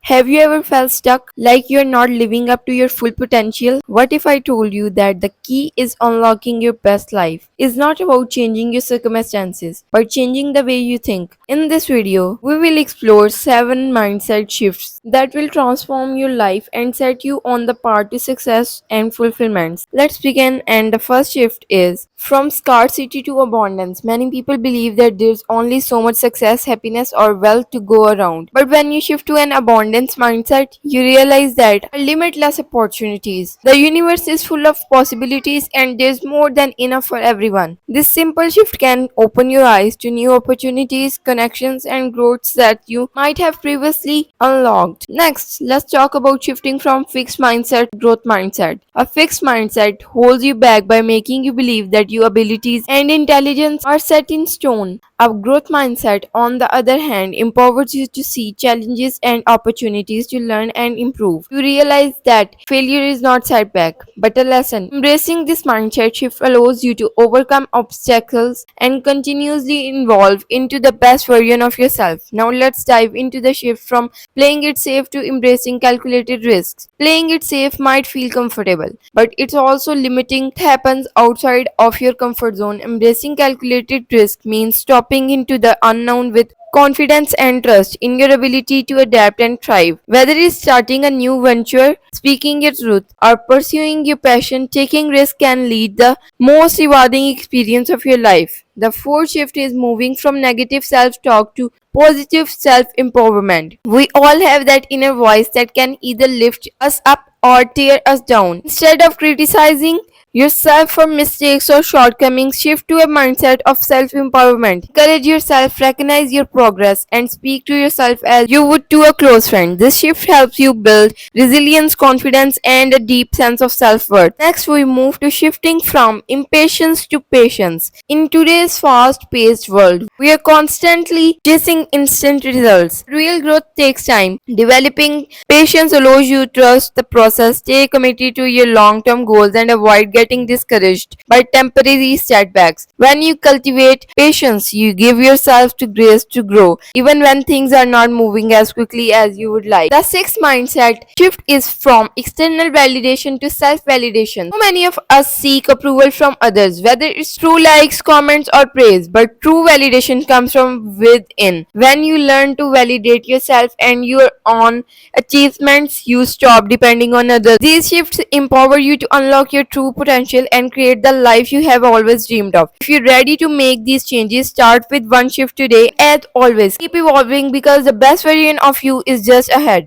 Have you ever felt stuck, like you're not living up to your full potential? What if I told you that the key is unlocking your best life? It's not about changing your circumstances, but changing the way you think. In this video, we will explore 7 mindset shifts that will transform your life and set you on the path to success and fulfillment. Let's begin, and the first shift is from scarcity to abundance. Many people believe that there's only so much success, happiness, or wealth to go around. But when you shift to an abundance mindset, you realize that there are limitless opportunities. The universe is full of possibilities and there's more than enough for everyone. This simple shift can open your eyes to new opportunities, connections, and growths that you might have previously unlocked. Next, let's talk about shifting from fixed mindset to growth mindset. A fixed mindset holds you back by making you believe that your abilities and intelligence are set in stone. A growth mindset, on the other hand, empowers you to see challenges and opportunities to learn and improve. You realize that failure is not setback, but a lesson. Embracing this mindset shift allows you to overcome obstacles and continuously evolve into the best version of yourself. Now let's dive into the shift from playing it safe to embracing calculated risks. Playing it safe might feel comfortable, but it's also limiting. It happens outside of your comfort zone. Embracing calculated risk means stopping into the unknown with confidence and trust in your ability to adapt and thrive. Whether it's starting a new venture, speaking your truth, or pursuing your passion, taking risks can lead the most rewarding experience of your life. The fourth shift is moving from negative self-talk to positive self-empowerment. We all have that inner voice that can either lift us up or tear us down. Instead of criticizing yourself for mistakes or shortcomings, shift to a mindset of self empowerment. Encourage yourself, recognize your progress, and speak to yourself as you would to a close friend. This shift helps you build resilience, confidence, and a deep sense of self worth. Next, we move to shifting from impatience to patience. In today's fast paced world, we are constantly chasing instant results. Real growth takes time. Developing patience allows you to trust the process, stay committed to your long term goals, and avoid getting discouraged by temporary setbacks. When you cultivate patience, you give yourself the grace to grow, even when things are not moving as quickly as you would like. The sixth mindset shift is from external validation to self validation. So many of us seek approval from others, whether it's through likes, comments, or praise, but true validation comes from within. When you learn to validate yourself and your own achievements, you stop depending on others. These shifts empower you to unlock your true potential and create the life you have always dreamed of. If you're ready to make these changes, start with one shift today. As always, keep evolving because the best version of you is just ahead.